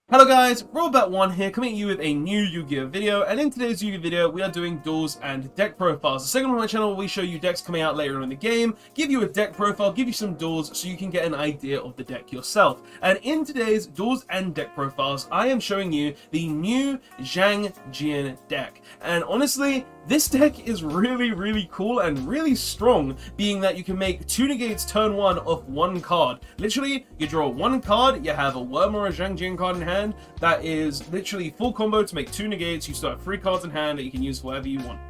Hello guys, Robot1 here, coming at you with a new Yu-Gi-Oh video, and in today's Yu-Gi-Oh video we are doing duels and deck profiles. The second one on my channel where we show you decks coming out later in the game, give you a deck profile, give you some duels so you can get an idea of the deck yourself. And in today's duels and deck profiles, I am showing you the new Xiangjian deck. And honestly, this deck is really cool and really strong, being that you can make 2 negates turn 1 off 1 card. Literally, you draw 1 card, you have a Worm or a Xiangjian card in hand. That is literally full combo to make 2 negates. You still have 3 cards in hand that you can use for whatever you want.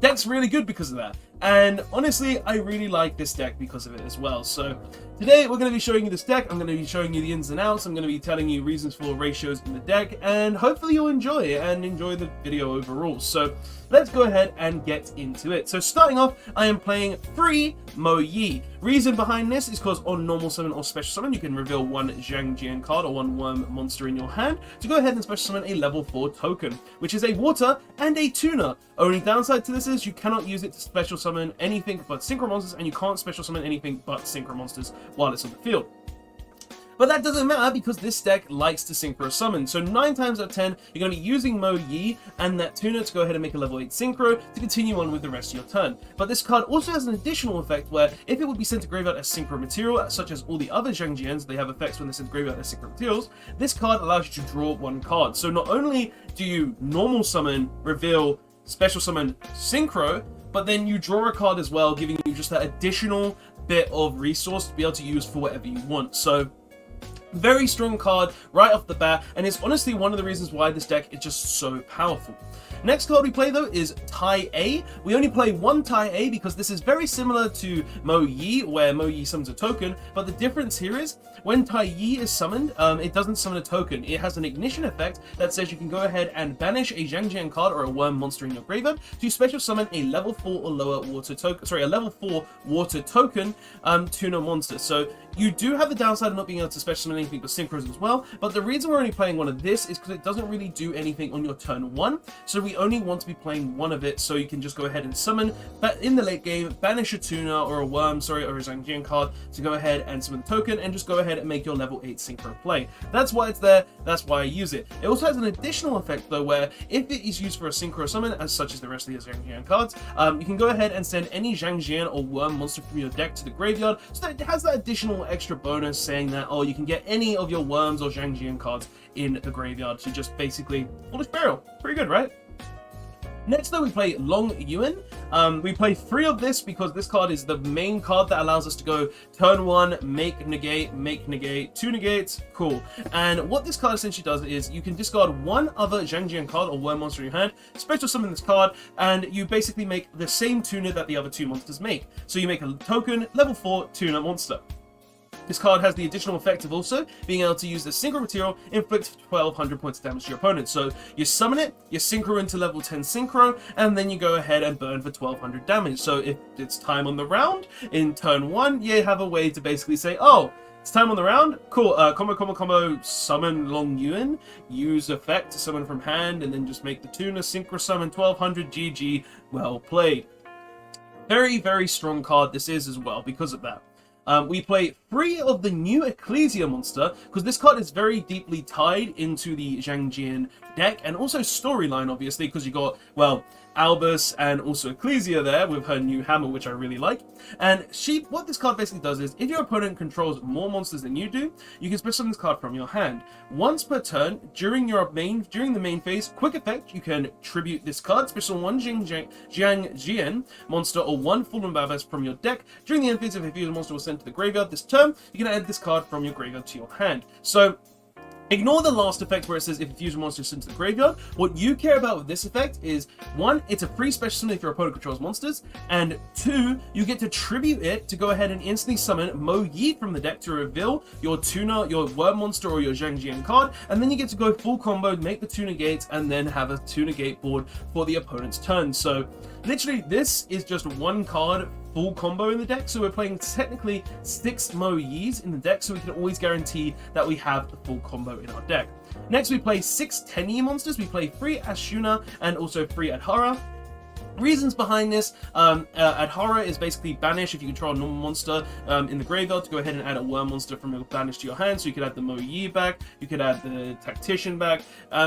Deck's really good because of that. And honestly, I really like this deck because of it as well. So today we're going to be showing you this deck. I'm going to be showing you the ins and outs. I'm going to be telling you reasons for ratios in the deck, and hopefully you'll enjoy it and enjoy the video overall. So let's go ahead and get into it. So starting off, I am playing free Mo Yi. Reason behind this is because on normal summon or special summon, you can reveal 1 Xiangjian card or 1 worm monster in your hand to go ahead and special summon a level 4 token, which is a water and a tuner. Only downside to this is you cannot use it to special summon anything but synchro monsters, and you can't special summon anything but synchro monsters while it's on the field. But that doesn't matter because this deck likes to synchro summon. So 9 times out of 10, you're going to be using Mo Yi and that tuner to go ahead and make a level 8 synchro to continue on with the rest of your turn. But this card also has an additional effect where if it would be sent to graveyard as synchro material, such as all the other Xiangjians, they have effects when they're sent to graveyard as synchro materials, this card allows you to draw 1 card. So not only do you normal summon, reveal, special summon, synchro, but then you draw a card as well, giving you just that additional bit of resource to be able to use for whatever you want. So very strong card right off the bat, and it's honestly one of the reasons why this deck is just so powerful. Next card we play though is Tai A. We only play 1 Tai A because this is very similar to Mo Yi, where Mo Yi summons a token, but the difference here is when Tai Yi is summoned, it doesn't summon a token. It has an ignition effect that says you can go ahead and banish a Xiangjian card or a worm monster in your graveyard to special summon a level 4 or lower water token, a level 4 water token tuner monster. So you do have the downside of not being able to special summon anything but synchros as well, but the reason we're only playing 1 of this is because it doesn't really do anything on your turn 1, so we only want to be playing 1 of it, so you can just go ahead and summon, but in the late game, banish a tuner or a worm, or a Xiangjian card to go ahead and summon the token, and just go ahead and make your level 8 synchro play. That's why it's there, that's why I use it. It also has an additional effect though, where if it is used for a synchro summon, as such as the rest of the Xiangjian cards, you can go ahead and send any Xiangjian or worm monster from your deck to the graveyard, so that it has that additional extra bonus saying that, oh, you can get any of your worms or Xiangjian cards in the graveyard to just basically Foolish Burial. Pretty good, right? Next though, we play Long Yuan. We play 3 of this because this card is the main card that allows us to go turn 1, make negate, 2 negates, cool. And what this card essentially does is you can discard 1 other Xiangjian card or worm monster in your hand, special summon this card, and you basically make the same tuner that the other 2 monsters make. So you make a token, level 4 tuner monster. This card has the additional effect of also being able to use the synchro material, inflict 1200 points of damage to your opponent. So you summon it, you synchro into level 10 synchro, and then you go ahead and burn for 1200 damage. So if it's time on the round, in turn 1, you have a way to basically say, oh, it's time on the round, cool, combo, summon Long Yuan, use effect to summon from hand, and then just make the tuner, synchro summon 1200, GG, well played. Very strong card this is as well because of that. We play 3 of the new Ecclesia monster, because this card is very deeply tied into the Xiangjian deck, and also storyline, obviously, because you got, well, Albus and also Ecclesia there with her new hammer, which I really like. And what this card basically does is, if your opponent controls more monsters than you do, you can special summon this card from your hand. Once per turn, during the main phase, quick effect, you can tribute this card, special 1 Xiangjian monster or 1 Fallen Babas from your deck. During the end phase, if a fusion monster was sent to the graveyard this turn, you can add this card from your graveyard to your hand. So ignore the last effect where it says if a fusion monster is sent to the graveyard. What you care about with this effect is, 1, it's a free special summon if your opponent controls monsters, and 2, you get to tribute it to go ahead and instantly summon Mo Yi from the deck to reveal your tuner, your worm monster, or your Xiangjian card, and then you get to go full combo, make the 2 negates, and then have a 2 negate board for the opponent's turn. So literally, this is just 1 card full combo in the deck, so we're playing technically 6 Mo Yis in the deck, so we can always guarantee that we have the full combo in our deck. Next, we play 6 10-Yi monsters. We play 3 Ashuna and also 3 Adhara. Reasons behind this, Adhara is basically banish if you control a normal monster in the graveyard to go ahead and add a worm monster from your banish to your hand. So you could add the Mo Yi back, you could add the Tactician back,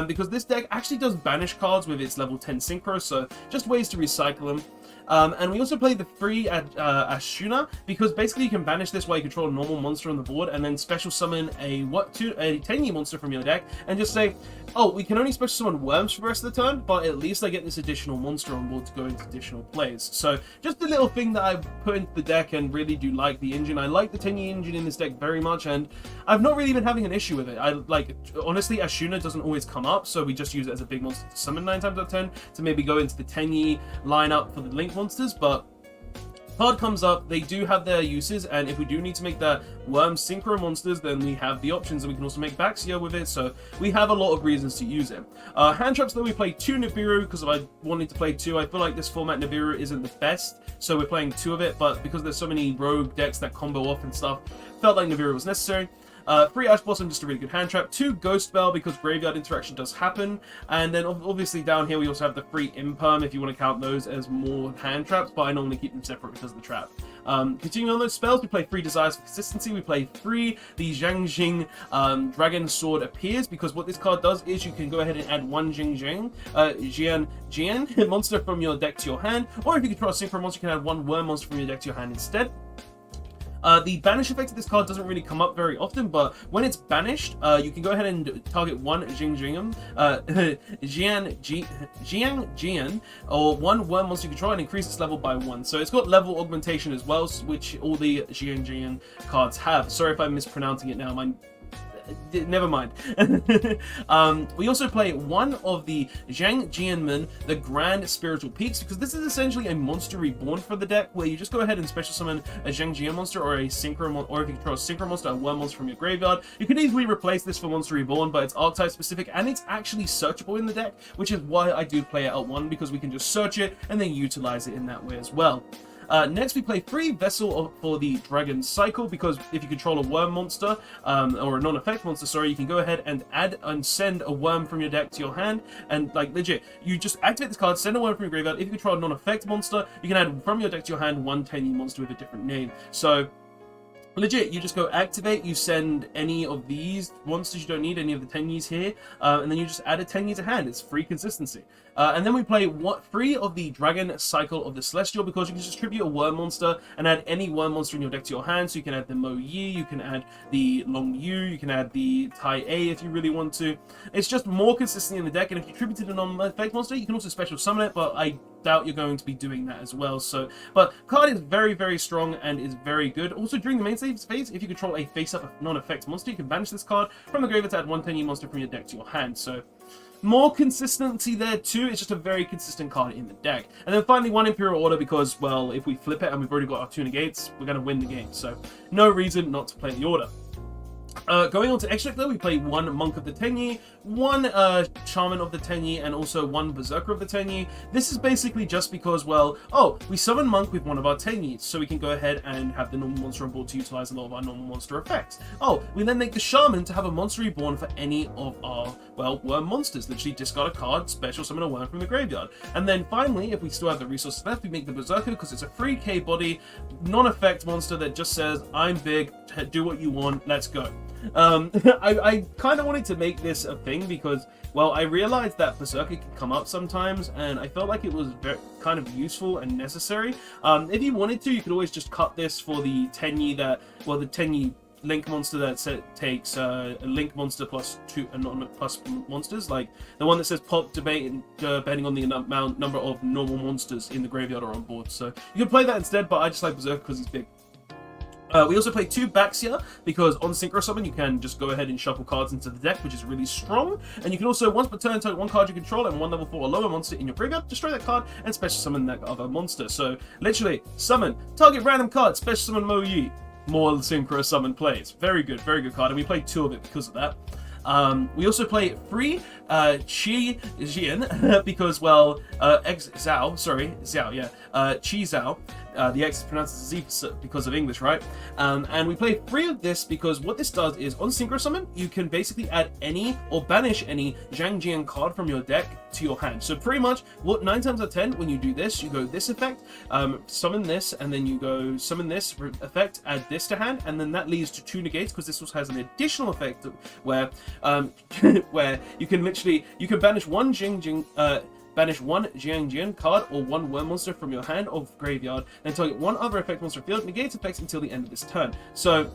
because this deck actually does banish cards with its level 10 Synchro, so just ways to recycle them. And we also play the free Ashuna, because basically you can banish this while you control a normal monster on the board, and then special summon a 10-year monster from your deck, and just say, oh, we can only special summon worms for the rest of the turn, but at least I get this additional monster on board to go into additional plays. So just a little thing that I put into the deck, and really do like the engine. I like the 10-year engine in this deck very much, and I've not really been having an issue with it. Honestly, Ashuna doesn't always come up, so we just use it as a big monster to summon 9 times out of 10 to maybe go into the 10-year lineup for the Link monsters, but card comes up, they do have their uses, and if we do need to make that worm synchro monsters, then we have the options, and we can also make Baxia with it, so we have a lot of reasons to use it. Hand traps, though, we play 2 Nibiru, because I wanted to play 2. I feel like this format Nibiru isn't the best, so we're playing 2 of it, but because there's so many rogue decks that combo off and stuff, felt like Nibiru was necessary. 3 Ash Blossom, just a really good hand trap. 2 Ghost Bell, because graveyard interaction does happen. And then obviously down here we also have the 3 Imperm, if you want to count those as more hand traps, but I normally keep them separate because of the trap. Continuing on those spells, we play 3 Desires for Consistency. We play 3 the Xiangjian Dragon Sword Appears, because what this card does is you can go ahead and add 1 Xiangjian monster from your deck to your hand, or if you control a Synchro monster, you can add 1 Worm monster from your deck to your hand instead. The banish effect of this card doesn't really come up very often, but when it's banished, you can go ahead and target 1 Xiangjian, or 1 worm monster you control and increase its level by 1. So it's got level augmentation as well, which all the Xiangjian cards have. Sorry if I'm mispronouncing it now. Never mind. We also play 1 of the Xiangjian, the Grand Spiritual Peaks, because this is essentially a monster reborn for the deck, where you just go ahead and special summon a Xiangjian monster or a Synchro, or if you control a Synchro monster, a worm monster from your graveyard. You can easily replace this for Monster Reborn, but it's archetype specific, and it's actually searchable in the deck, which is why I do play it at 1, because we can just search it and then utilize it in that way as well. Next, we play 3 Vessel for the Dragon Cycle, because if you control a worm monster, or a non-effect monster, sorry, you can go ahead and add and send a worm from your deck to your hand, and like legit, you just activate this card, send a worm from your graveyard. If you control a non-effect monster, you can add from your deck to your hand 1 10-year monster with a different name. So legit, you just go activate, you send any of these monsters you don't need, any of the 10 years here, and then you just add a 10 years to hand. It's free consistency. And then we play 3 of the Dragon Cycle of the Celestial, because you can just tribute a worm monster and add any worm monster in your deck to your hand. So you can add the Mo Yi, you can add the Long Yu, you can add the Tai A if you really want to. It's just more consistent in the deck, and if you tributed a non-effect monster, you can also special summon it, but I doubt you're going to be doing that as well. So, but card is very, very strong and is very good. Also, during the main phase, if you control a face-up non-effect monster, you can banish this card from the graveyard to add 1 10-year monster from your deck to your hand. So more consistency there too. It's just a very consistent card in the deck. And then finally 1 Imperial Order, because, well, if we flip it and we've already got our 2 negates, we're going to win the game. So no reason not to play the order. Going on to extract, though, we play 1 Monk of the 10-year, 1 Shaman of the 10-year, and also 1 Berserker of the 10-year. This is basically just because, well, we summon Monk with 1 of our 10-years, so we can go ahead and have the normal monster on board to utilize a lot of our normal monster effects. We then make the Shaman to have a monster reborn for any of our, well, worm monsters. Literally discard a card, special summon a worm from the graveyard. And then finally, if we still have the resources left, we make the Berserker, because it's a free K body, non-effect monster that just says, I'm big, do what you want, let's go. I kind of wanted to make this a thing because, well, I realized that Berserker can come up sometimes, and I felt like it was kind of useful and necessary. If you wanted to, you could always just cut this for the 10-year the 10-year Link monster that takes a Link monster plus 2 plus monsters, like the one that says pop debate, depending on the number of normal monsters in the graveyard or on board. So you can play that instead, but I just like Berserker because he's big. We also play 2 Baxia, because on Synchro Summon you can just go ahead and shuffle cards into the deck, which is really strong. And you can also, once per turn, target 1 card you control and 1 level 4 or lower monster in your graveyard, destroy that card, and special summon that other monster. So, literally, summon, target random card, special summon Mo Yi. More Synchro Summon plays. Very good card, and we play 2 of it because of that. We also play 3 Xiangjian because, well, Chi Zhao, The X is pronounced as Z because of English, right? And we play 3 of this because what this does is on Synchro Summon, you can basically add any or banish any Xiangjian card from your deck to your hand. So pretty much, what 9 times out of 10, when you do this, you go this effect, summon this, and then you go summon this effect, add this to hand, and then that leads to 2 negates because this also has an additional effect where where you can banish one Xiangjian card or one worm monster from your hand or graveyard, then target one other effect monster field, negates effects until the end of this turn. So,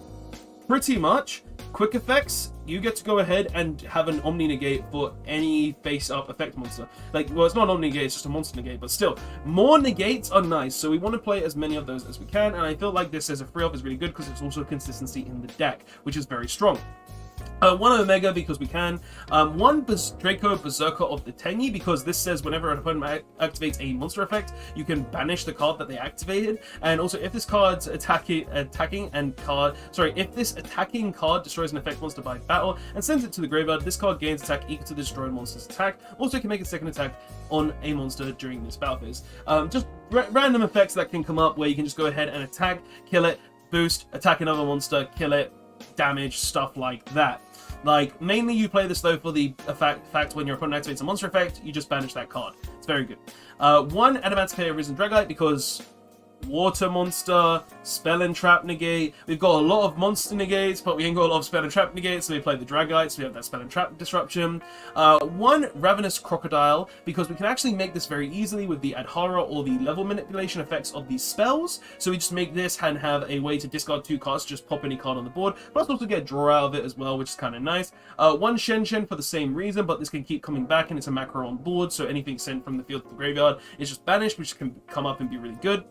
pretty much, quick effects, you get to go ahead and have an Omni negate for any face-up effect monster. Like, well, it's not an Omni negate, it's just a monster negate, but still, more negates are nice, so we want to play as many of those as we can, and I feel like this as a free-up is really good because it's also consistency in the deck, which is very strong. 1 Omega because we can. 1 Draco Berserker of the Tenyi because this says whenever an opponent activates a monster effect, you can banish the card that they activated. And also, if this card's if this attacking card destroys an effect monster by battle and sends it to the graveyard, this card gains attack equal to the destroyed monster's attack. Also, it can make a second attack on a monster during this battle phase. Just random effects that can come up where you can just go ahead and attack, kill it, boost, attack another monster, kill it, damage, stuff like that. Like, mainly you play this though for the fact when your opponent activates a monster effect, you just banish that card. It's very good. 1 Adamanticator Risen Dragite because water monster, spell and trap negate. We've got a lot of monster negates, but we ain't got a lot of spell and trap negates, so we play the Dragite, so we have that spell and trap disruption. 1 Ravenous Crocodile, because we can actually make this very easily with the Adhara or the level manipulation effects of these spells. So we just make this and have a way to discard 2 cards, just pop any card on the board, plus also get a draw out of it as well, which is kind of nice. 1 Xiangjian for the same reason, but this can keep coming back and it's a macro on board, so anything sent from the field to the graveyard is just banished, which can come up and be really good.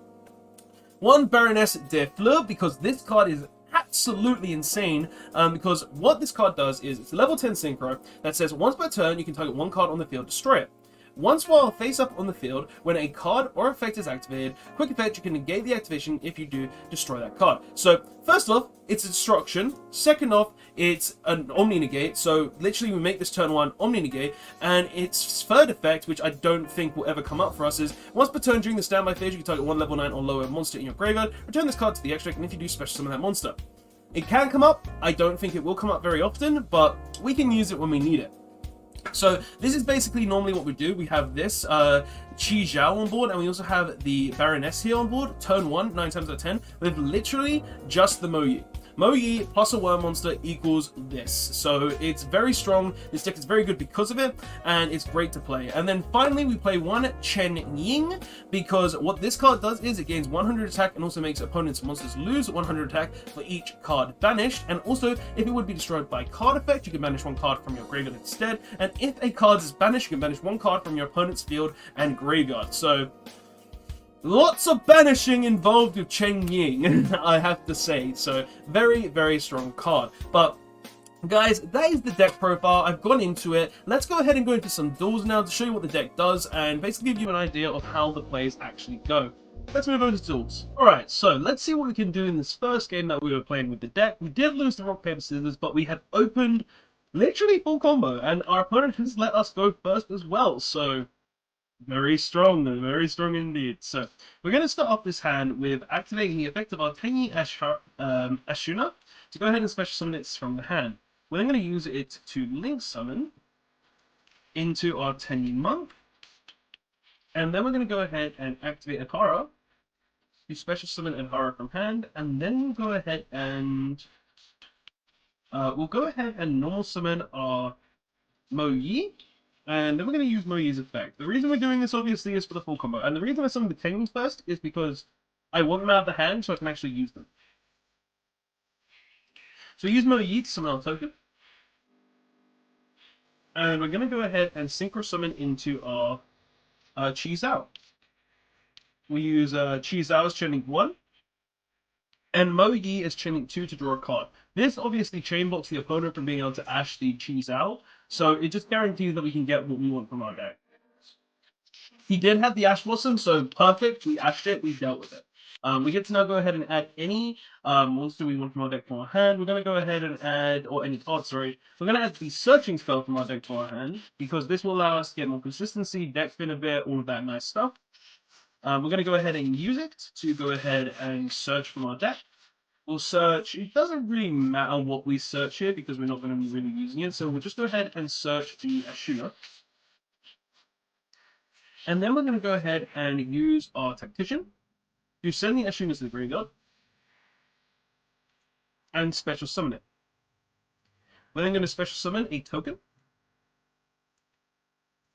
1 Baroness de Fleur, because this card is absolutely insane, because what this card does is it's a level 10 synchro that says once per turn you can target 1 card on the field, destroy it. Once while face up on the field, when a card or effect is activated, quick effect, you can negate the activation. If you do, destroy that card. So, first off, it's a destruction. Second off, it's an Omni negate. So, literally, we make this turn 1 Omni negate. And its third effect, which I don't think will ever come up for us, is once per turn during the standby phase, you can target 1 level 9 or lower monster in your graveyard. Return this card to the extract, and if you do, special summon that monster. It can come up. I don't think it will come up very often, but we can use it when we need it. So this is basically normally what we do. We have this Qi Zhao on board, and we also have the Baroness here on board. Turn 1, 9 times out of 10, with literally just the Mo Yi. Mo Yi plus a worm monster equals this. So it's very strong. This deck is very good because of it, and it's great to play. And then finally, we play 1 Chen Ying, because what this card does is it gains 100 attack and also makes opponents' monsters lose 100 attack for each card banished. And also, if it would be destroyed by card effect, you can banish 1 card from your graveyard instead. And if a card is banished, you can banish 1 card from your opponent's field and graveyard. So lots of banishing involved with Chen Ying, I have to say. So, very, very strong card. But, guys, that is the deck profile. I've gone into it. Let's go ahead and go into some duels now to show you what the deck does and basically give you an idea of how the plays actually go. Let's move over to duels. Alright, so let's see what we can do in this first game that we were playing with the deck. We did lose the rock, paper, scissors, but we had opened literally full combo, and our opponent has let us go first as well, so very strong indeed. So we're going to start off this hand with activating the effect of our Tenyi Ashuna to go ahead and special summon it from the hand. We're then going to use it to link summon into our Tenyi Monk, and then we're going to go ahead and activate Adhara to special summon Adhara from hand, and then we'll go ahead and normal summon our Mo Yi. And then we're going to use Mo Yi's effect. The reason we're doing this, obviously, is for the full combo. And the reason I summon the Tenyi first is because I want them out of the hand so I can actually use them. So we use Mo Yi to summon our token. And we're going to go ahead and Synchro summon into our Qi Zhao. We use Qi Zhao as chaining 1. And Mo Yi is chaining 2 to draw a card. This obviously chain blocks the opponent from being able to ash the Qi Zhao. So it just guarantees that we can get what we want from our deck. He did have the Ash Blossom, so perfect. We ashed it, we dealt with it. We get to now go ahead and add any monster we want from our deck to our hand. We're going to go ahead and add, or any card, sorry. We're going to add the Searching spell from our deck to our hand, because this will allow us to get more consistency, deck spin a bit, all of that nice stuff. We're going to go ahead and use it to go ahead and search from our deck. We'll search. It doesn't really matter what we search here because we're not going to be really using it. So we'll just go ahead and search the Ashuna. And then we're going to go ahead and use our Tactician to send the Ashunas to the graveyard and special summon it. We're then going to special summon a token.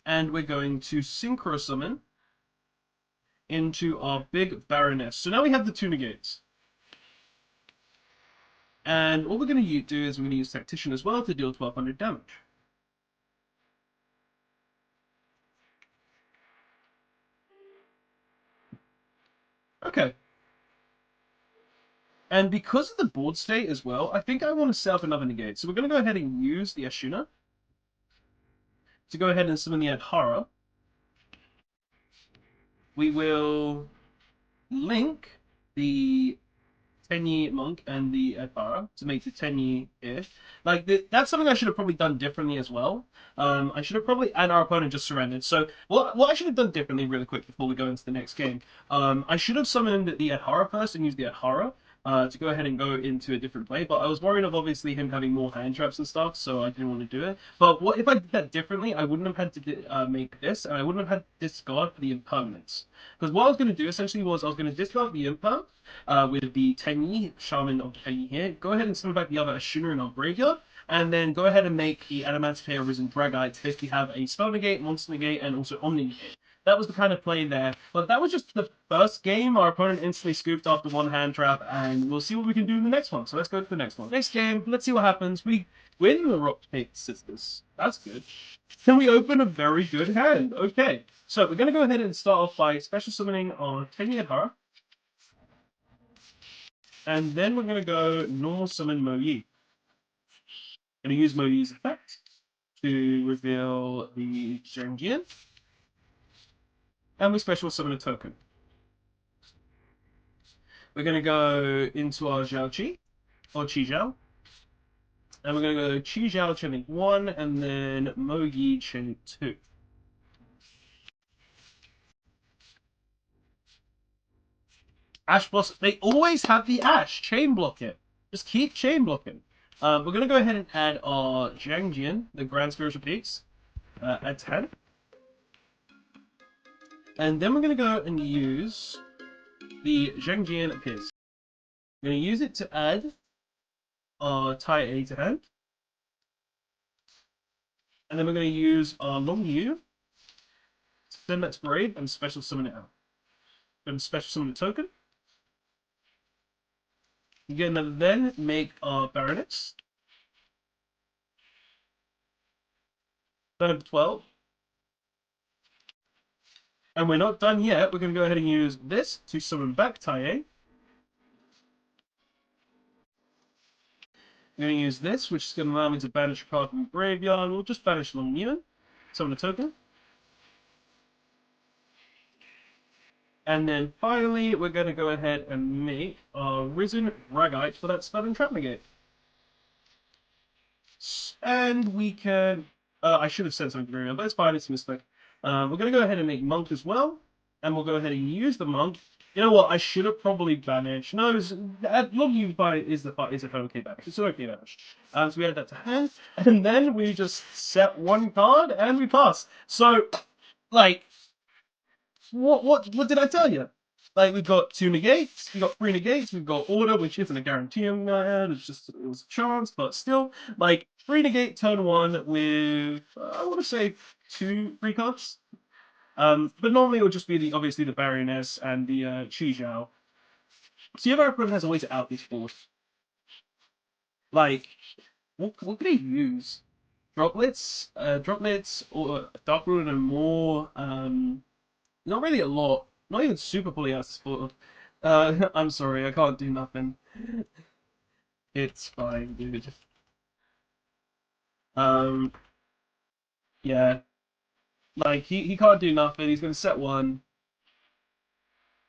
And we're going to Synchro summon into our big Baroness. So now we have the two negates. And what we're going to do is we're going to use Tactician as well to deal 1200 damage. Okay. And because of the board state as well, I think I want to set up another negate. So we're going to go ahead and use the Ashuna to go ahead and summon the Adhara. We will link the Tenyi Monk and the Adhara to make the Tenyi here. Like, that's something I should have probably done differently as well. I should have probably, and our opponent just surrendered. So, what I should have done differently really quick before we go into the next game, I should have summoned the Adhara first and used the Adhara. To go ahead and go into a different play, but I was worried of obviously him having more hand traps and stuff, so I didn't want to do it. But what if I did that differently? I wouldn't have had to make this, and I wouldn't have had to discard for the impermanence. Because what I was going to do essentially was I was going to discard the imperm with the Tenyi, Shaman of Tenyi here, go ahead and summon back the other Ashuna in our graveyard, and then go ahead and make the Adamantium Risen Dragite to basically have a spell negate, monster negate, and also Omni negate. That was the kind of play there. But that was just the first game. Our opponent instantly scooped after one hand trap, and we'll see what we can do in the next one. So let's go to the next one. Next game, let's see what happens. We win the Rock Paper Sisters. That's good. Can we open a very good hand? Okay. So we're going to go ahead and start off by special summoning our Tenyi Adhara. And then we're going to go normal summon Mo Yi. Going to use Mo Yi's effect to reveal the Xiangjian. And we special summon a token. We're going to go into our Zhao Qi, or Qi Zhao. And we're going to go Qi Zhao Chain 1, and then Mo Yi Chain 2. Ash Blossom, they always have the Ash. Chain block it. Just keep chain blocking. We're going to go ahead and add our Xiangjian, the Grand Spiritual Peaks, at 10. And then we're going to go and use the Xiangjian Appears. We're going to use it to add our Tai A to hand. And then we're going to use our Long Yu, send that to Brave, and special summon it out. We're going to special summon the token. We're going to then make our Baroness. Turn 12. And we're not done yet. We're going to go ahead and use this to summon back Tai A. I'm going to use this, which is going to allow me to banish a card from the graveyard. We'll just banish Long Yu, summon a token. And then finally, we're going to go ahead and make our Risen Dragite for that Spell and Trap Negate. And we can... I should have said something earlier, but it's fine, it's a mistake. We're going to go ahead and make Monk as well. And we'll go ahead and use the Monk. You know what? I should have probably banished. No, Long Yu is an okay banish. It's an okay banish. So we add that to hand. And then we just set one card and we pass. So, like... What did I tell you? Like, we've got 2 negates, we've got 3 negates, we've got order, which isn't a guarantee on my end, it was a chance, but still, like, 3 negate turn 1 with, I want to say 3 cards. But normally it would just be obviously the Baroness and the Qi Zhao. So your opponent has a way to out these board. Like, what could he use? Droplets, or Dark Rune and more, not really a lot. Not even super fully out sport. I'm sorry, I can't do nothing. It's fine, dude. Um, yeah. Like, he can't do nothing. He's gonna set 1.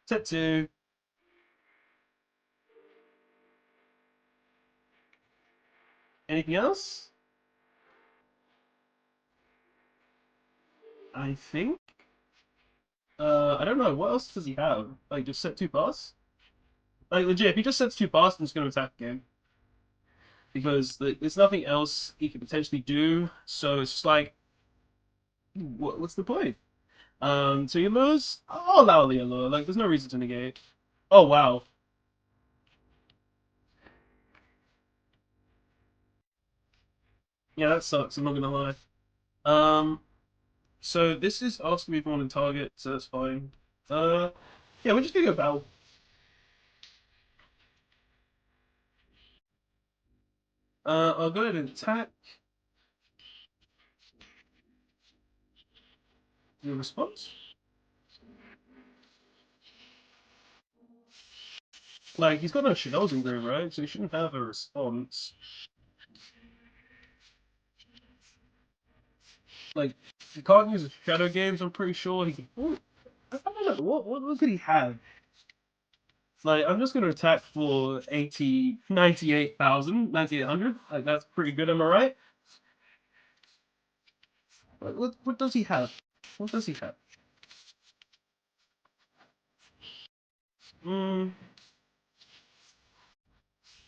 Set 2. Anything else? I think. I don't know. What else does he have? Like, just set 2 pass? Like, legit, if he just sets 2 pass, I'm just going to attack the game. Because there's nothing else he could potentially do. So it's just like, what's the point? So you lose? I'll allow the allure. Like, there's no reason to negate. Oh, wow. Yeah, that sucks. I'm not gonna lie. Um, so this is asking me if I want to target, so that's fine. Uh, yeah, we're just gonna go battle. I'll go ahead and attack. Your response? Like, he's got no shells in there, right? So he shouldn't have a response. Like, he can't use his shadow games, I'm pretty sure. He can. Ooh, I don't know. What could he have? Like, I'm just gonna attack for 80, 98,000, 9,800. Like, that's pretty good, am I right? What does he have? What does he have? Hmm.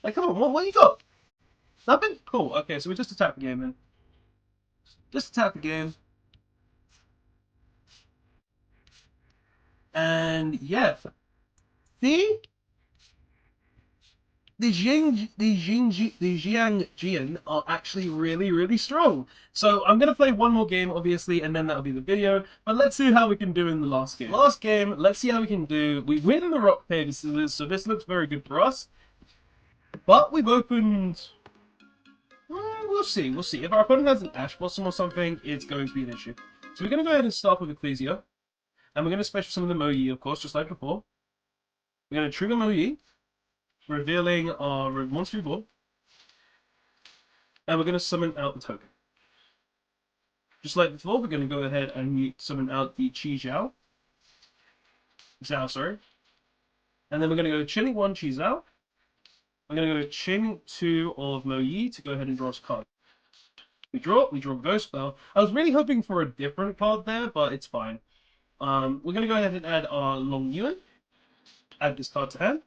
Like, come on, what you got? Nothing? Cool. Okay, so we just attack the game then. Just attack the game. And yeah. See? The Xiangjian are actually really, really strong. So I'm gonna play one more game, obviously, and then that'll be the video. But let's see how we can do in the last game. Last game, let's see how we can do. We win the rock paper scissors, so this looks very good for us. But we've opened. We'll see. We'll see. If our opponent has an Ash Blossom or something, it's going to be an issue. So we're gonna go ahead and start with Ecclesia, and we're gonna special summon the Mo Yi, of course, just like before. We're gonna trigger Mo Yi, revealing our monster board, and we're gonna summon out the token. Just like before, we're going to go ahead and summon out the Chi Zhao. Zhao, sorry. And then we're going to go Chin 1 Chi Zhao. We're going to go Chin 2 of Mo Yi to go ahead and draw us a card. We draw Ghost Spell. I was really hoping for a different card there, but it's fine. We're going to go ahead and add our Long Yuan. Add this card to hand.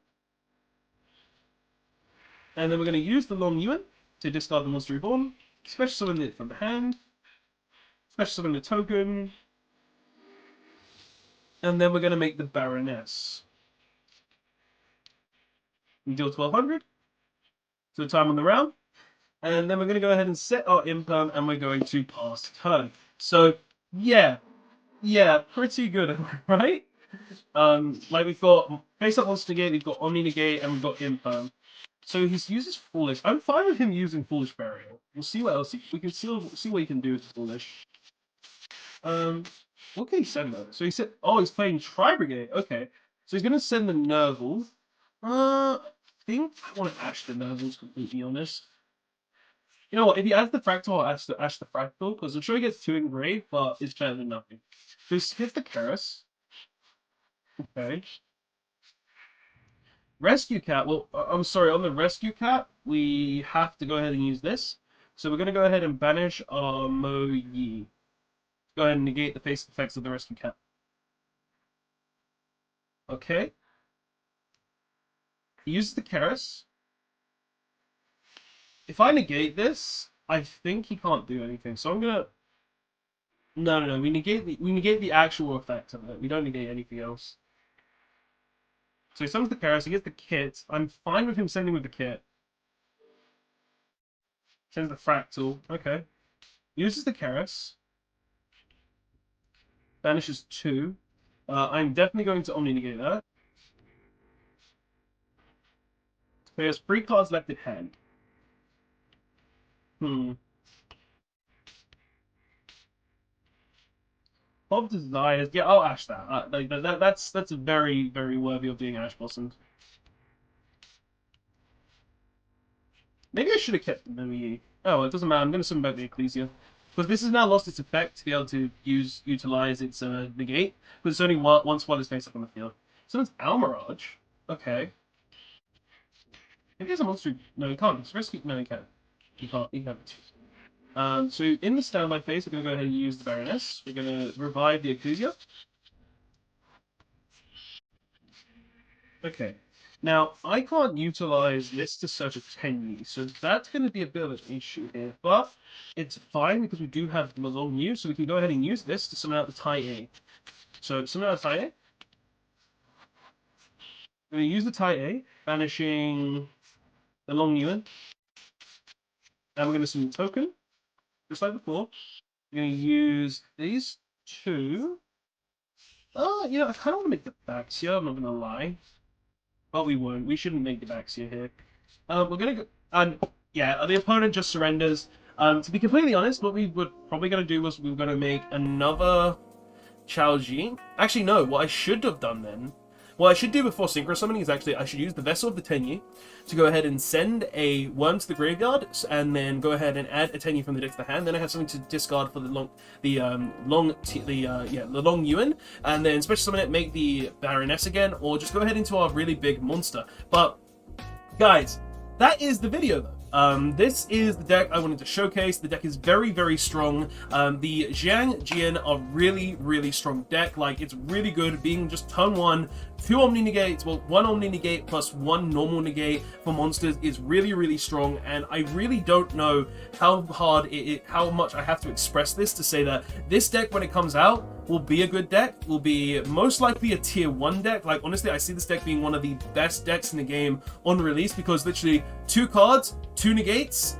And then we're going to use the Long Yuan to discard the Monster Reborn. Special summon it from the hand. Special summon the token. And then we're going to make the Baroness. We deal 1200 to the time on the round. And then we're going to go ahead and set our imperm, and we're going to pass turn. So, yeah, pretty good, right? Like we've got face up monster negate, we've got omni negate, and we've got imperm. So he uses foolish. I'm fine with him using foolish burial. We'll see what else we can still see what he can do with foolish. What can he send though? So he said, oh, he's playing tri-brigade. Okay, so he's gonna send the Nerval. I think I want to Ash the Nervals, to be completely honest. You know what? If he adds the fractal, I'll ash the fractal, because I'm sure he gets 2 engraved, but it's better than nothing. So he hits the Karis. Okay. Rescue Cat. Well, I'm sorry, on the Rescue Cat, we have to go ahead and use this. So we're going to go ahead and banish our Mo Yi. Go ahead and negate the face effects of the Rescue Cat. Okay. He uses the Karis. If I negate this, I think he can't do anything. So I'm gonna. No. We negate the actual effect of it. We don't negate anything else. So he summons the Karis. He gets the kit. I'm fine with him sending with the kit. Sends the fractal. Okay. Uses the Karis. Banishes 2. I'm definitely going to Omni negate that. So he has 3 cards left in hand. Of Desires. Yeah, I'll Ash that. That's very, very worthy of being Ash Blossomed. Maybe I should have kept the Mimi. Oh, it doesn't matter. I'm going to summon back the Ecclesia. Because this has now lost its effect to be able to utilize its negate. Because it's only once while it's face up on the field. So it's Almirage. Okay. If he has a monster. No, he can't. It's rescue. No, he can't. He can't. He can't. So in the standby phase, we're going to go ahead and use the Baroness. We're going to revive the Ecclesia. Okay. Now, I can't utilize this to search a Tenyi, so that's going to be a bit of an issue here. But it's fine because we do have the long U, so we can go ahead and use this to summon out the Tai A. So, summon out the Tai A. We're going to use the Tai A, banishing the long Yuan. And we're going to summon the token, just like before. We're going to use these two. Oh, I kind of want to make the backs here, I'm not going to lie. But we won't. We shouldn't make the Baxia here. We're gonna go, and yeah, the opponent just surrenders. To be completely honest, what we were probably gonna do was we were gonna make another Xiangjian. Actually, no. What I should have done then, what I should do before Synchro summoning is actually I should use the Vessel of the Tenyi to go ahead and send a worm to the graveyard, and then go ahead and add a Tenyi from the deck to the hand. Then I have something to discard for the long Yuan, and then special summon it, make the Baroness again, or just go ahead into our really big monster. But guys, that is the video though. This is the deck I wanted to showcase. The deck is very, very strong. The Xiangjian are really, really strong deck. Like, it's really good being just turn 1, 2 Omni Negates, well, 1 Omni Negate plus 1 normal negate for monsters is really, really strong, and I really don't know how how much I have to express this to say that this deck, when it comes out, will be a good deck, will be most likely a tier 1 deck. Like, honestly, I see this deck being one of the best decks in the game on release, because literally 2 cards, 2 negates,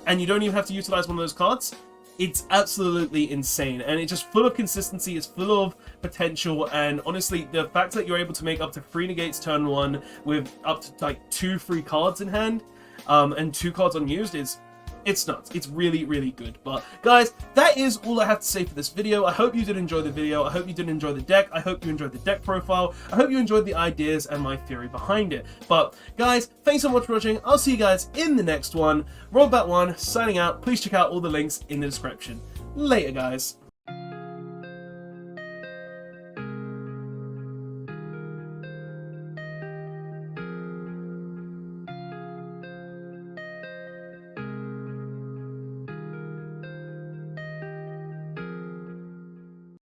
and you don't even have to utilize one of those cards. It's absolutely insane, and it's just full of consistency, it's full of potential, and honestly, the fact that you're able to make up to 3 negates turn 1 with up to like 2 free cards in hand, and 2 cards unused it's nuts. It's really, really good. But guys, that is all I have to say for this video. I hope you did enjoy the video. I hope you did enjoy the deck. I hope you enjoyed the deck profile. I hope you enjoyed the ideas and my theory behind it. But guys, thanks so much for watching. I'll see you guys in the next one. Rollback1 signing out. Please check out all the links in the description. Later, guys.